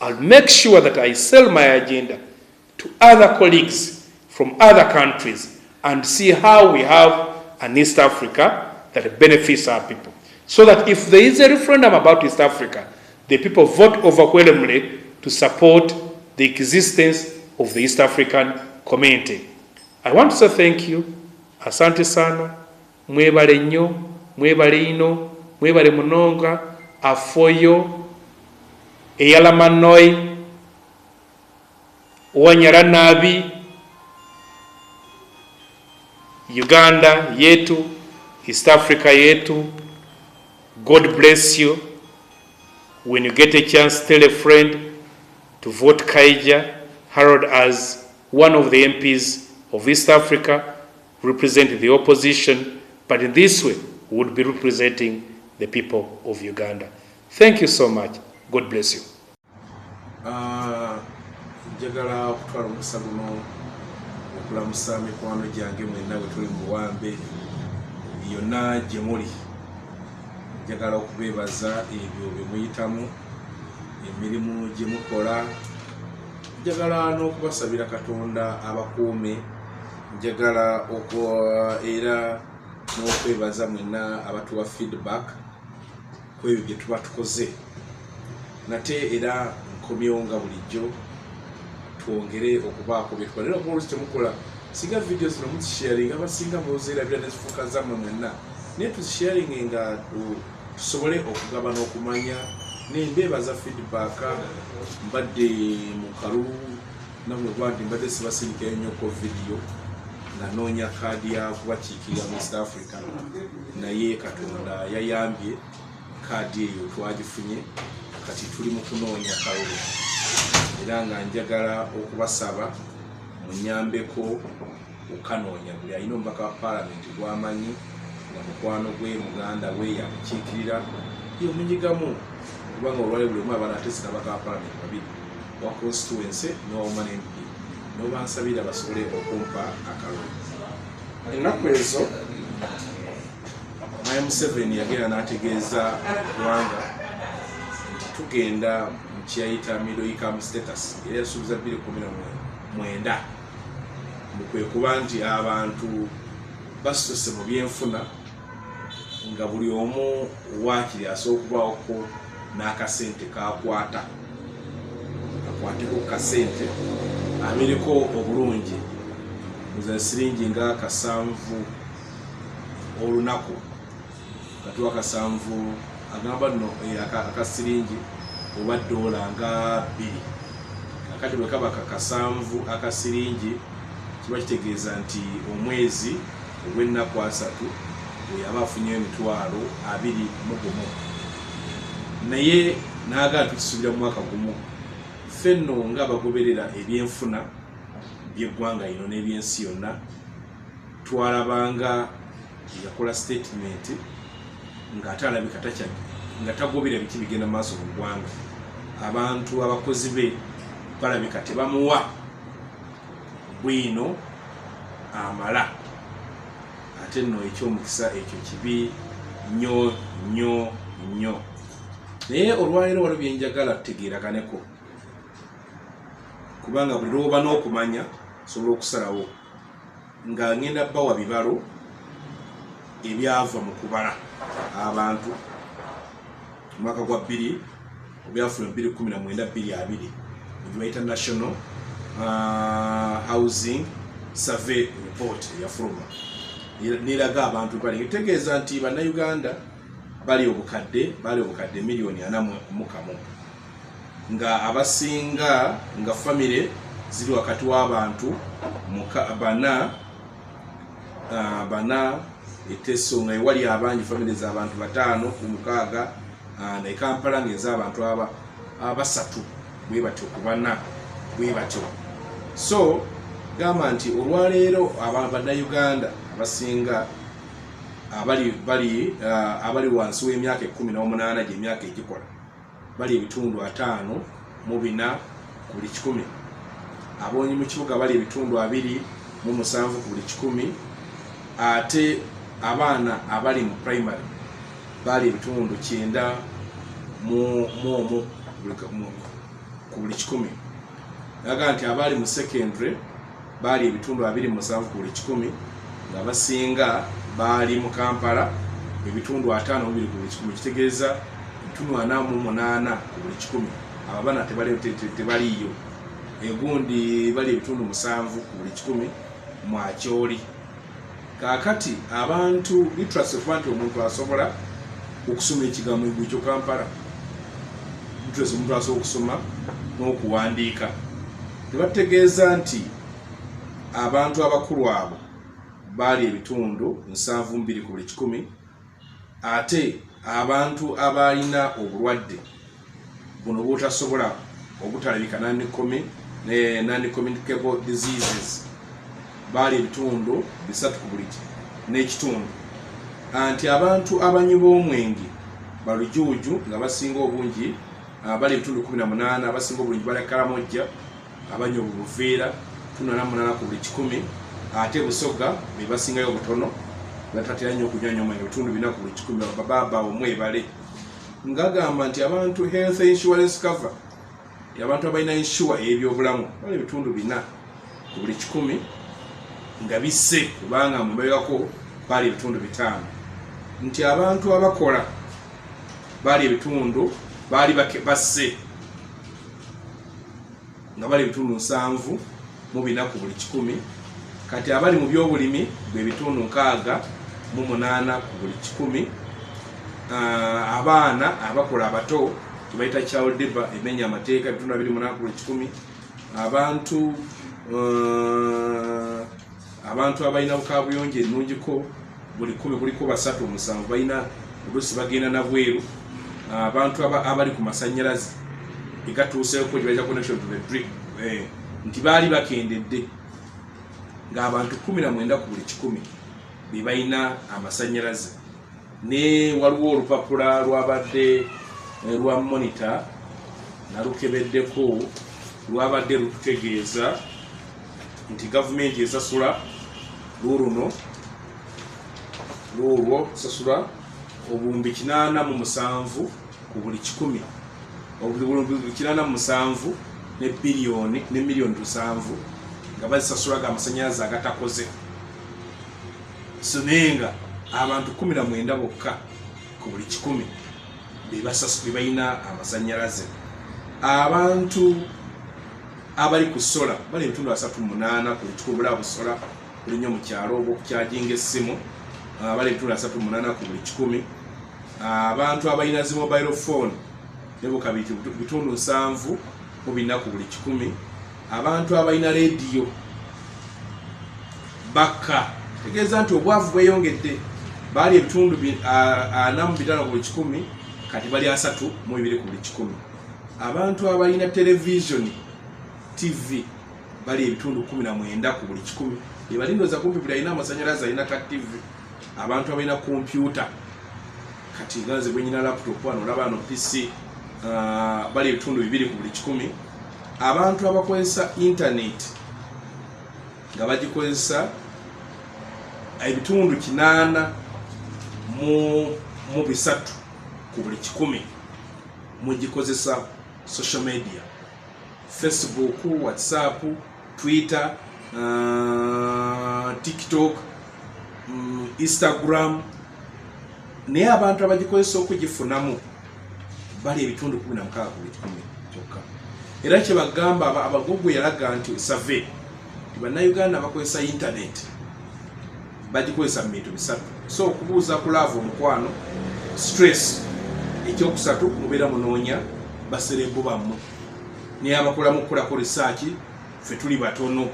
I'll make sure that I sell my agenda to other colleagues from other countries and see how we have an East Africa that benefits our people. So that if there is a referendum about East Africa, the people vote overwhelmingly to support the existence of the East African community. I want to say thank you. Asante sana. Mwebale nnyo, mwebale ino, mwebale munonga, afoyo, eyalamanoi, wanyara nabi, Uganda yetu, East Africa yetu. God bless you. When you get a chance, tell a friend to vote Kaija, Harold as one of the MPs of East Africa, represent the opposition, but in this way, would be representing the people of Uganda. Thank you so much. God bless you. Njagala okutwala omukisa guno okulamusa mikwano gyange mwenna bwe tuli mu buwambe yonna gye muli. Njagala okubeebaza ebyo bye muyitamu, emirimu gye mukola. Njagala n'okubasabira Katonda abakuume. Njagala era n'okwebaza mwenna abatuwa feedback ku ebyo bye tuba tukoze. Nate era nkomyewo nga bulijjo twongere okubaako bye tukola. Era okuba temukola singa video zino muzisharinga abasinga muzeerabira ne zifuuka zammwe mwenna, naye tuzisharinge nga tusobole okugaba n'okumanya. Nembeebaza feedback. Mbadde mu kalulu namwe bwandi mbadde sibasirikayo nnyo ko video nanoonya kaadi ya kubakiikirira mu East Africa, naye Katonda yayambye kaadi eyo twagifunye, kati tuli mu kunoonya kalulu. Era nga njagala okubasaba munyambeko okanoonya buli alina omubaka wa paalamenti gwamanyi nga mukwano gwe muganda we yamukiikirira yo munyigamu, kubanga olwali buli omu abaana ate sinabaka wa paalamenti babiri wa constituency n'owomana MP n'obansabira basobole okumpa akalulu. Ennaku ezo Museveni yagenda n'ategeeza eggwanga tugenda mu kyayita middle income status era yasuubiza 2019 kwe kuba nti abantu basose mu byenfuna nga buli omu waakiri asobola okubaako n'akasente kakwata akwateko kasente abeereko obulungi muza siringi nga 7 olunaku katuwa 7 agamba no akasiringi oba dola nga 2 akati bwe kaba 7 akasiringi kiba kitegeeza nti omwezi ogw'ennaku 3 bwe yaba afunyeyo 20,000 naye n'agala tukisuubira mu mwaka gumu. Ffenno ng'abagoberera ebyenfuna by'eggwanga lino n'ebyensi yonna twalabanga yakola statement ng'ate alabika nga tagobera biki bigenda mu maaso mu ggwanga. Abantu abakozi be balabika tebamuwa bwino amala, ate nno ekyomukisa ekyo kibi nnyo nnyo nnyo. Naye olwaleero waliwo bye njagala tutegeeraganeko, kubanga buli lwoba n'okumanya sobola okusalawo nga ngenda bawa bibalo ebyava mu kubala abantu mu mwaka gwa 2 obyafuna 2019-2020 ebyayita National Housing Survey Report yafuluma neraga abantu bali tegeeza nti bannayuganda bali obukadde miliyoni 41 nga abasinga nga family ziri wakati w'abantu bana eteso nga wali abangi family z'abantu 5 ku 6 na Kampala ngeza abantu abasatu bwe batyo kubana bwe batyo. So gamba nti olwaleero Uganda abasinga abali wansi w'emyaka 18 gy'emyaka egikola bali ebitundu 5 mu 4 ku buli 100. Abonyi mu kibuga bali ebitundu 2 mu 7 ku buli 100. Ate abaana abali mu primary bali ebitundu 9 ku ku buli 100 yaga nti abali mu secondary bali ebitundu 27 ku buli 100 nga basinga bali mu Kampala ebitundu 5 ku buli 100 kitegeeza ebitundu 48 ku buli 100 abana tebaliyo egundi bali ebitundu 7 ku buli 100 mwakyoli kakati abantu literacy kwanti omuntu asobola okusoma ekigambo ekyo Kampala literacy omuntu asobola okusoma n'okuwandiika tebategeeza nti abantu abakulu abo bali ebitundu 72 ku buli 100 ate abantu abalina obulwadde buno butasobola obutalabika non-communicable diseases bali ebitundu 3 ku buli n'ekitundu anti abantu abanywi b'omwenge balujuuju nga basinga obungi bali ebitundu 18 abasinga obulungi bali Kalamojja abanywi obuveera 48 ku buli 100 ate Busoga be basingayo obutono batatera nnyo okunywa omwenge ebitundu 4 ku buli 100 bababa omwebale ngagamba nti abantu health insurance cover abantu abalina insure ebyobulamu bali ebitundu 4 ku buli 100 nga bisse kubanga mubeyako bali ebitundu 5 nti abantu abakola bali ebitundu bali basse nga bali ebitundu 7 mu 4 ku buli 100 kati abali mu byobulimi bwe bitundu 6 mu 8 ku buli 100 abaana abakola abato tubaita child labor emenya amateeka ebitundu 28 ku buli 100 abantu abalina bukabuyonje ennungiko buli 10 kuliko 3 balina olusi bagenda na bweru abantu abali ku masanyalazi egatuuseeko gyebaja connection to the drip nti baali bakendedde ng'abantu 19 ku buli 100 be balina amasanyalazi ne waliwo olupapula lwabadde lwa monitor nalukebeddeko lwabadde lututegeeza nti gavumenti esasula luno lwo sasula obumbi 87 ku buli 100 obumbi 87 ne billioni ne million 7 nga bazisasulaga amasanyalazi agatakoze sonenga abantu 19 bokka ku buli 100 bebasasula balina amasanyalazi abantu abali ku sola bali ebitundu 38 ku buli 100 bula busola buli nnyo mu kyalo okukyajinga essimu bali ebitundu 38 ku buli 100 abantu abalina zi mobile phone nebuka bitundu 7 mu 4 ku buli 100 abantu abalina radio baka tegeeza nti obwavu bweyongedde bali ebitundu 45 ku buli 100 kati bali 3 mu 2 ku buli 100 abantu abalina television TV bali ebitundu 19 ku buli 100 ebalindoza kumpi buli alina amasanyalazi alina ka TV abantu abalina kompyuta kati ganze bwenyina laptop wano olaba no PC bali ebitundu 2 ku buli 100 abantu abakozesa internet nga bagikozesa ebitundu 8 mu 3 ku buli 100 mugikozesa social media Facebook, WhatsApp, Twitter, TikTok, Instagram. Naye abantu abagikozesa okugifunamu bali ebitundu 16 ku buli 100 kyokka. Era kye bagamba abagogo yalaga nti survey Bannayuganda bakozesa internet bagikozesa mu bintu 3. So okubuuza ku love omukwano, stress, ekyokusatu mubeera munoonya baserebu bammwe ne abakola mu kukolako research ffe tuli batono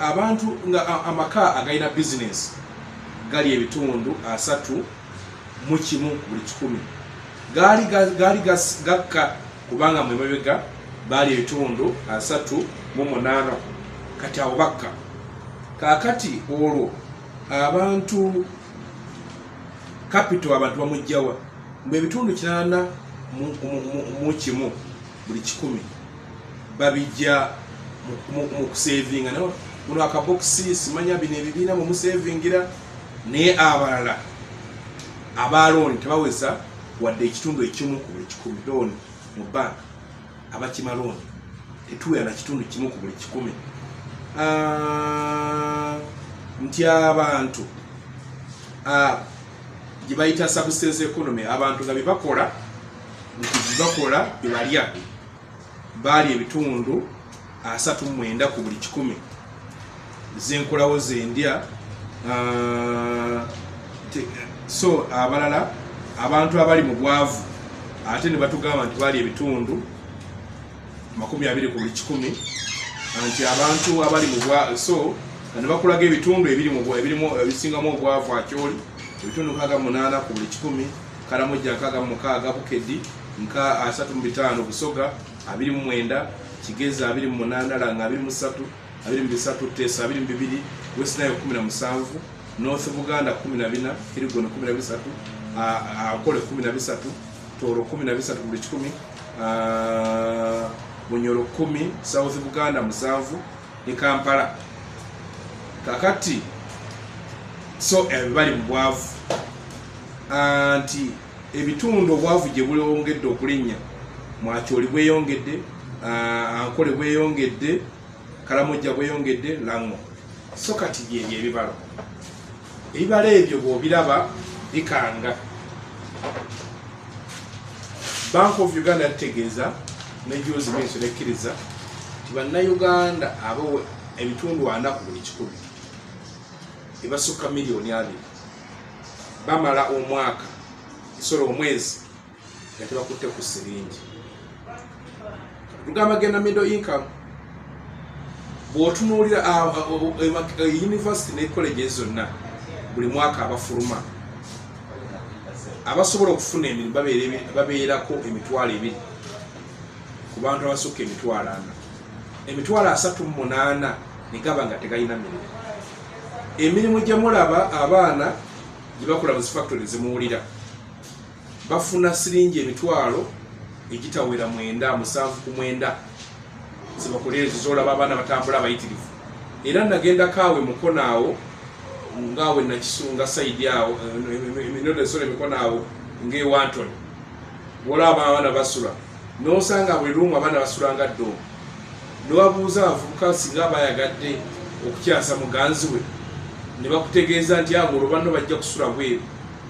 abantu nga amaka agalina business gali ebitundu 3 mu kimu buli 100 gali gakka kubanga mwe mabega bali ebitundu 3 mu 8 kati abo bakka kakati olwo abantu capital abantu bamujjawa mbe ebitundu 8 mu kimu buli 100 babijja mu kusavinga no muno akaboxi simanya bino ebibiina mu musavingira ne abalala abaloni tebaweza wadde ekitundu ekimu ku buli 100 loan mu bank abakimaloni tetuwera na kitundu kimu ku buli 100 nti abantu gye bayita substance economy abantu nga bebakola bebalya baali ebitundu 39 ku buli 100 zenkolawo zendya so abalala abantu abali mu bwavu ate ne batugamba nti baali ebitundu 20 ku buli 100 nti abantu abali mu bwavu so ne bakulaga ebitundu ebisingamu obwavu akyoli ebitundu 8 ku buli 100 Karamoja 6 Bukedi 35 Busoga 29 Kigeza 28 Langa 23 Tesa 22 West Nile 17 North Buganda 14 Kirigono 13 Akole 13 Toro 13 ku buli 10 Munyoro 10 South Buganda 7 ne Kampala kakati so bali mu bwavu anti ebitundu obwavu gye bulyongedde okulinnya Mwakyoli bweyongedde Ankole bweyongedde Karamoja bweyongedde Lango so kati byebyo ebibalo ebyo bw'obiraba bikanga Bank of Uganda yategeeza n'ejoozi menso nekkiriza nti bannayuganda abo ebitundu 4 ku buli 100 ebasukka miliyoni 2 bamala omwaka isoro omwezi nga tebakutte ku siringi tugamba genda middle income bw'otunuulira university ne college zonna buli mwaka abafuluma abasobola okufuna emirimu babeerako emitwalo 2 ku bantu abasukka emitwalo 4 emitwalo 38 ne gaba nga tegalina mirimu emirimu gye mulaba abaana gye bakola mu factory zimuwulira bafuna siringi emitwalo egitawera 7 zibakolera zolaba abaana batambula abayitirivu era nagenda kaawe mukono awo ngawe nakisunga side awo minode sole mikono awo ng'ewanton bwolaba abaana basula n'osanga buli lumu abaana basulanga ddo n'obabuuza abavubuka singa bayagadde okukyasa muganzi we ne bakutegeeza nti abo olwo banno bajja kusula bweru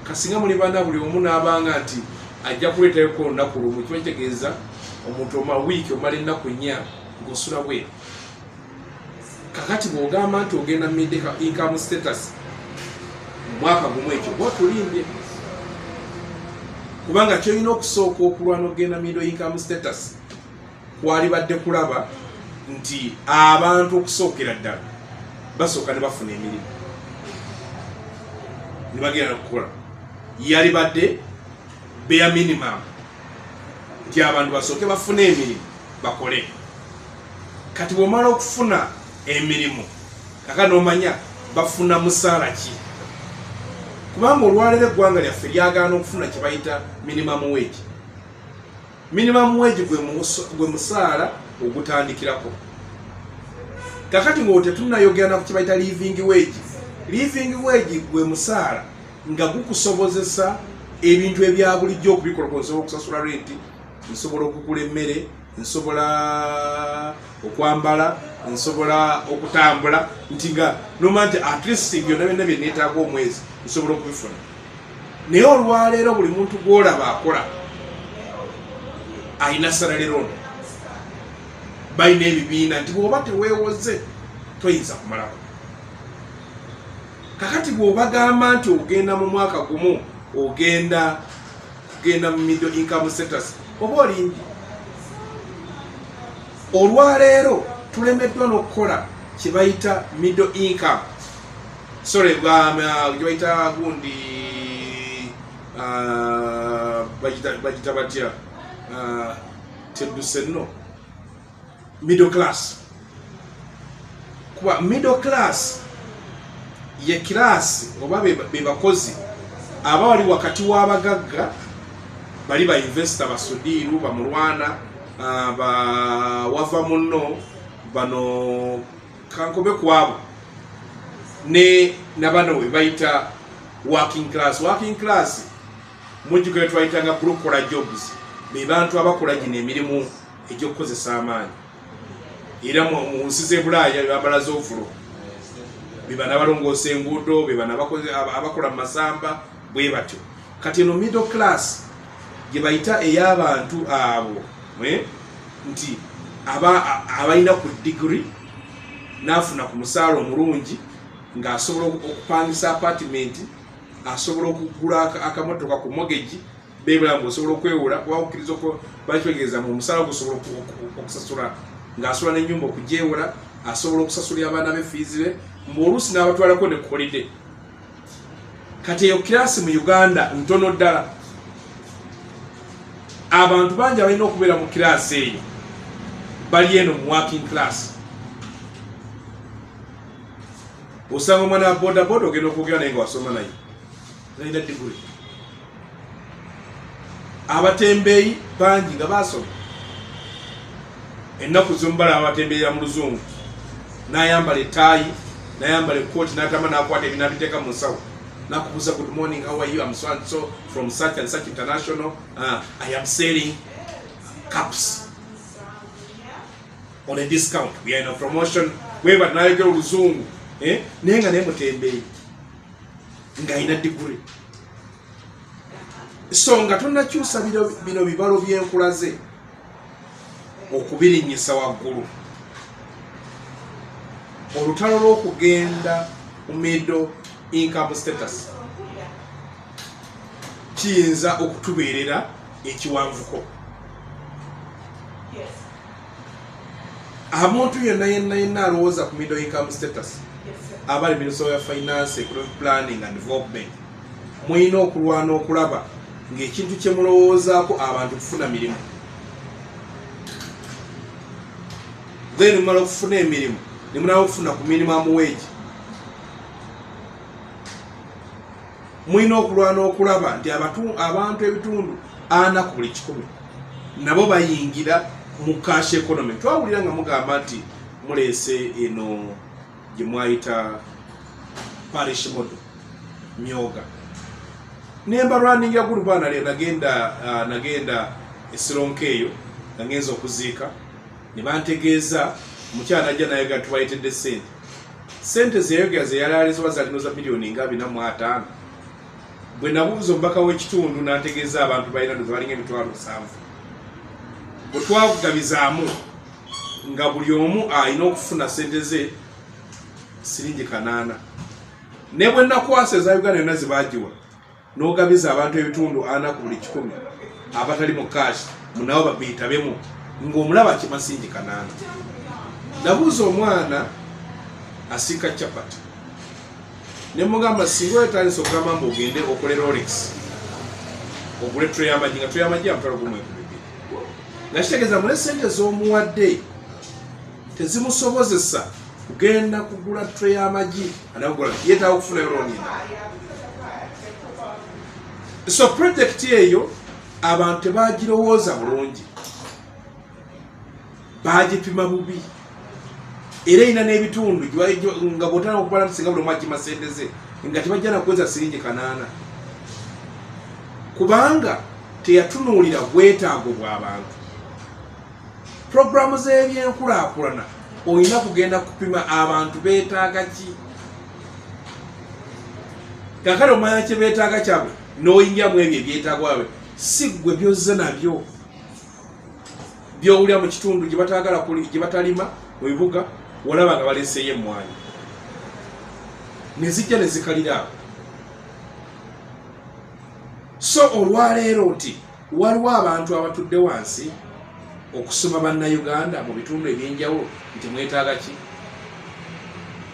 kasinga muli baana buli omu n'abanga nti ajja kuleetayoko olunaku lumu kibakitegeeza omuntu omawiiki omala ennaku 4 ng'osula bweru kakati bw'ogamba nti ogenda middle income status mu mwaka gumu ekyo bw'otulimbye kubanga kyolina okusooka okulwana ogenda middle income status kwali badde kulaba nti abantu okusookera ddala basooka ne bafuna emirimu ne bagenda okukola yali badde bare minimum nti abantu basooke bafune emirimu bakole kati bw'omala okufuna emirimu kaka n'omanya bafuna musaala ki kubanga olwaleero eggwanga lyaffe lyagaana okufuna kye bayita minimum wage. Minimum wage gwe musaala ogutandikirako kakati ng'otetunnayogera ku kye bayita living wage. Living wage gwe musaala nga gukusobozesa ebintu ebya bulijjo okubikola nsobola okusasula renti, nsobola okugula emmere, nsobola okwambala, nsobola okutambula nti nga nomanje at least byonna byonna bye neetaaga omwezi nsobola okubifuna. Naye olwaleero buli muntu gw'olaba akola ayina salary loan, balina ebibiina nti bw'oba teweewoze toyinza kumalako. Kakati bw'obagamba nti ogenda mu mwaka gumu ogenda mu middle income status oba olimbi. Olwaleero tulemeddwa n'okukola kye bayita middle income, sorry kye bayita gundi bagita batya tedduse nno middle class. Kuba middle class ye class oba be bakozi aba wali wakati w'abagagga bali ba investor basudiiru bamulwana wava munno bano kankobe kwabo ne nabano we bayita working class. Working class mujjuke twayitanga blue collar jobs, be bantu abakola gino emirimu ejokozesa amaanyi era mu nsi z'ebulaaya bambala z'ovulo bibana balongoosa enguudo bibana abakola mu masamba bwe batyo kati eno middle class gye bayita ey'abantu abo nti abalina ku degree n'afuna ku musaala omulungi ng'asobola okupangisa apartment asobola okugula akamotoka ku mortgage beebulamu osobola okwewula wakkiriza bakitegeeza mu omusaala gusobola okusasula ng'asobola n'ennyumba okugyewula asobola okusasulira abaana be fees be ng'oluusi n'abatwalako ne holiday kati eyo kirasi mu Uganda ntono ddala abantu bangi abalina okubeera mu kirasi eyo bali eno mu working class osanga omwana wa boda boda ogenda okwogera naye nga wasoma naye nalina degree abatembeeyi bangi nga basoma ennaku zombala abatembeeyera mu luzungu n'ayambala ettaayi n'ayambala ekkooti n'atama n'akwata ebina biteeka mu nsawo n'akubuuza good morning how are you I'm so and so from such and such international I am selling cups on a discount we are in a promotion weba n'ayogera oluzungu naye nga naye mutembeeyi ng'ayina degree so nga tonnakyusa bino bibalo by'enkulaze okubirinnyisa waggulu olutalo lw'okugenda mu middle income status kiyinza okutubeerera ekiwanvuko omuntu yenna alowooza ku middle income status abali Ministry of Finance, Economic Planning and Development mulina okulwana okulaba ng'ekintu kye mulowoozaako abantu kufuna mirimu then mumala okufuna emirimu ne munaba okufuna ku minimum wage mulina okulwana okulaba nti abantu ebitundu 40 ku buli 100 nabo bayingira mu cash economy twawulira nga mugamba nti muleese eno gye mwayita parish model myoga nemba running ya group bana nagenda esironke eyo ngenza okuziika ne bantegeeza mukyala ajja naye ga twayitedde sente zeyogera zeyalalizibwa zalinoza miliyoni nga 45 bwe nabuuza omubaka w'ekitundu n'antegeeza abantu balina balinga emitwalo 7 bwe twagabizaamu nga buli omu alina okufuna sente ze siringi 8 ne bwe nakwasa eza Uganda yonna zibagiwa n'ogabiza abantu ebitundu 40 ku buli 100 abatali mu cash munabo babiyitabemu ng'omulaba kimasingi 8 nabuuza omwana asika chapati ne mugamba singa wetandisa okugamba mbu ogende okole Rolex ogule tray y'amagi nga tray y'amagi amutwalo gumu ekubibiri nakitegeeza mule sente z'omuwadde tezimusobozesa kugenda kugula tray y'amagi anagula yeetaaga okufunayo looni so project eyo abantu tebagirowooza bulungi bagipima bubi era ina n'ebitundu nga bw'otandika okubala nti singa buli omu agima sente ze nga tebajja nakuweza siringi 8 kubanga teyatunuulira bwetaago bw'abantu programu z'ebyenkulaakulana olina kugenda kupima abantu beetaaga ki kakale omanya kye beetaaga kyabwe n'oyingira mu ebyo ebyetaago bwabwe si ggwe byozze nabyo byowulira mu kitundu gye batalima mu bibuga walaba nga baleeseeyo emmwanyi ne zijja ne zikalira awo so olwaleero nti waliwo abantu abatudde wansi okusoma bannayuganda mu bitundu ebyenjawulo nti mwetaaga ki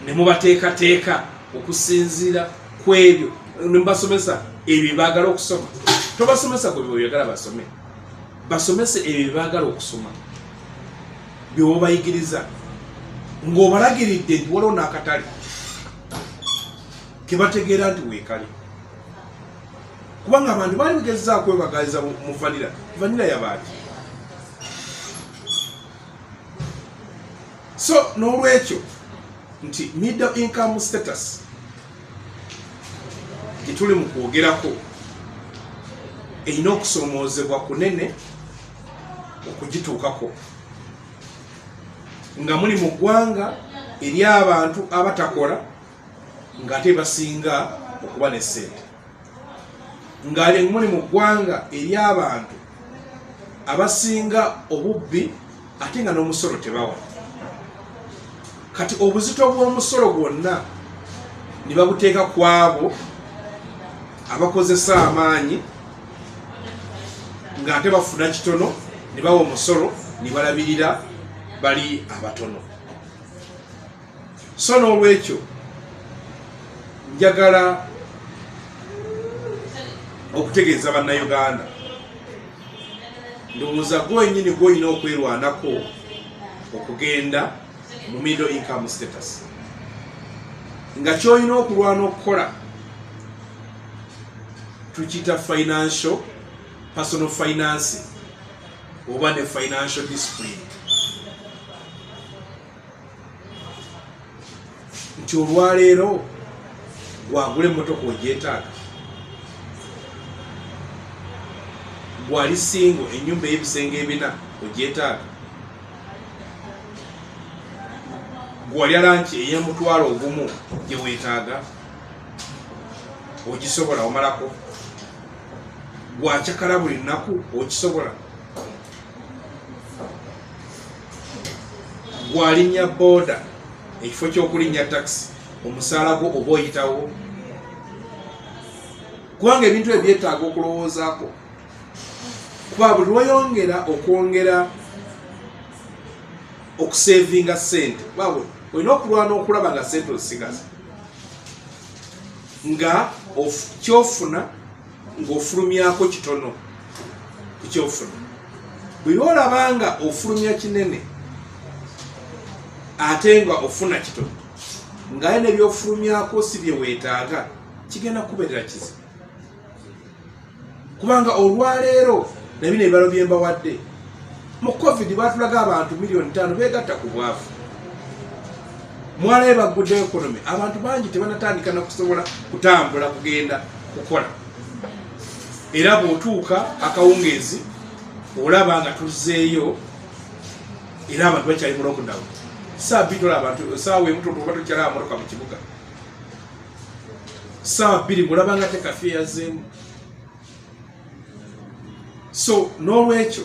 ne mubateekateeka okusinziira ku ebyo nebasomesa ebyo baagala okusoma tobasomesa ku byo byagala basome basomese ebyo baagala okusoma byoba bayigiriza ng'obalagiridde nti waliwo n'akatale kebategeera nti weekali kubanga abantu baali bigezezaako kwebagaliza mu vanira yabaaki so n'olwekyo nti middle income status gituli mu kwogerako erina okusoomoozebwa kunene okugituukako nga muli mu ggwanga eri abantu abatakola ng'ate basinga okuba ne ssente, nga muli mu ggwanga eri abantu abasinga obubbi ate nga n'omusolo tebawa. Kati obuzito bw'omusolo gwonna ne babuteeka ku abo abakozesa amaanyi ng'ate bafuna kitono, ne bawa omusolo ne balabirira bali abatono. So n'olwekyo njagala okutegeeza bannayuganda, ndowooza gwenyini gwolina okwerwanako okugenda mu middle income status, nga kyolina okulwana okukola tukiyita financial personal finance oba ne financial discipline, nti olwaleero wagula emmotoka ogyetaaga, bwali singo ennyumba ey'ebisenge ebina ogyetaaga, gwalya lanki ey'omutwalo ogumu gye weetaaga ogisobola omalako, gwacakala buli nnaku okisobola, gwalinnya booda ekifo ky'okulinnya taxi omusaala gwo oba oyitawo, kubanga ebintu ebyetaaga okulowoozaako, kuba buli lweyongera okwongera okusevinga ssente bawe olina okulwana okulaba nga ssente ozisigaza, nga kyofuna ng'ofulumyako kitono ku kyofuna. Bwe olaba nga ofulumya kinene ate nga ofuna kitono, ngaye nebyofulumyako si bye weetaaga, kigenda kubeerera kizibu, kubanga olwaleero nabino ebibalo bye mbawadde mu covid batulaga abantu 5 million beegatta ku bwavu, mwalabe baguddeyo ekonomi, abantu bangi tebanatandika na kusobola kutambula kugenda kukola, era bw'otuuka akawungeezi olaba nga tuzzeeyo era abantu bakyali mu lockdown. Saabitola abantu saawa emu tuba tukyala motoka mu kibuga, saawa 2 mulaba nga tekafiya yazzeemu. So n'olwekyo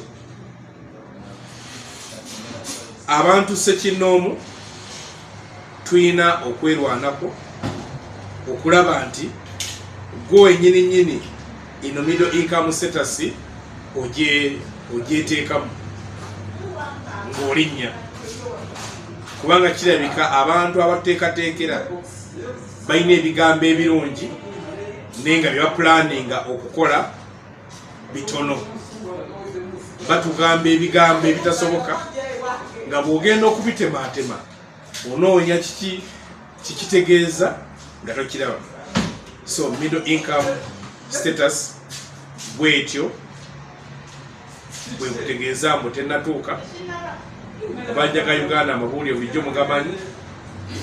abantu ssekinnoomu tulina okwerwanako okulaba nti gwe nnyini ino middle income status ogyeteekamu ng'olinnya, kubanga kirabika abantu abateekateekera balina ebigambo ebirungi naye nga bye bapulaninga okukola bitono, batugamba ebigambo ebitasoboka nga bw'ogenda okubitemaatema onoonya kikitegeeza nga tokiraba. So middle income status bwetyo bwe kutegeeza mbu tennatuuka. Abajja ka Uganda amabuulire bulijjo mugamanyi,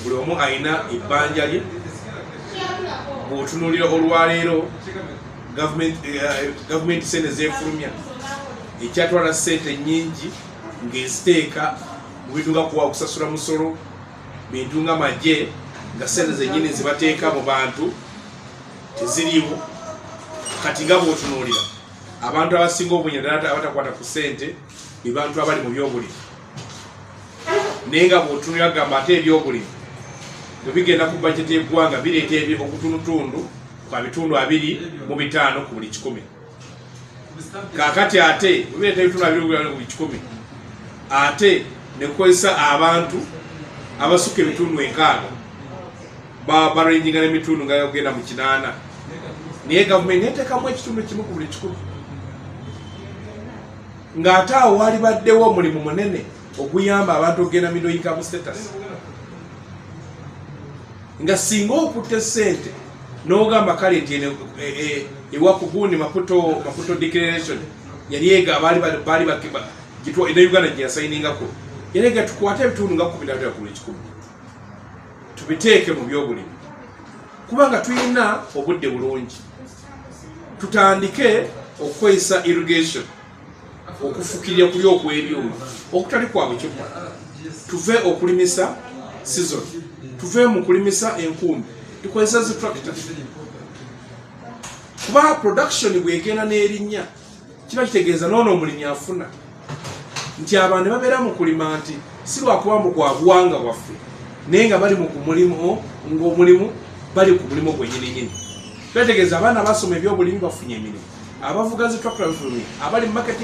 buli omu alina ebbanja lye. Bw'otunuulira olwaleero gavumenti sente zeefulumya, ekyatwala ssente nnyingi ng'eziteeka mu bintu nga kuwa okusasula musolo, bintu nga magye, nga ssente zennyini zibateeka mu bantu teziriiwo. Kati nga bw'otunuulira abantu abasinga obunyadala abatakwata ku ssente be bantu abali mu byobulimi, naye nga bw'otunuulira gamba ate ebyobulimi bwe bigenda ku bajeti y'eggwanga bireeta okutunutundu kwa bitundu 25 ku buli 100. Kaakati ate bwe bireeta ebitundu 20 ku buli 100 ate ne kukozesa abantu abasukka ebitundu 6 barenjinga n'emitundu nga yogenda mu 8, naye gavumenti neteekamu ekitundu kimu ku buli 100, ng'ate awo wali baddewo omulimu munene oguyamba abantu okugenda middle income status. Nga singa okutte ssente n'ogamba kale nti ewakuguni Maputo declaration yali ega baali gitwa ina Uganda gye yasayiningako, yali ega tukwate ebitundu nga 13 ku buli 100 tubiteeke mu byobulimi, kubanga tulina obudde bulungi. Tutandike okukozesa irrigation okufukirira kuli okwebyuma okutali kwabwe kyokka tuve okulimisa season tuve mu kulimisa enkumbi tukozesa zi tractor kuba production bwegenda n'erinnya kiba kitegeeza noono omulimi afuna nti abantu babeera mu kulima nti si lwakuba mbu gwa buwanga bwaffe naye nga bali mu mulimu ng'omulimu bali ku mulimu gwennyininyini twetegeeza abaana basoma ebyobulimi bafunye emirimu abavuga zi tractor bafunye abali mu marketing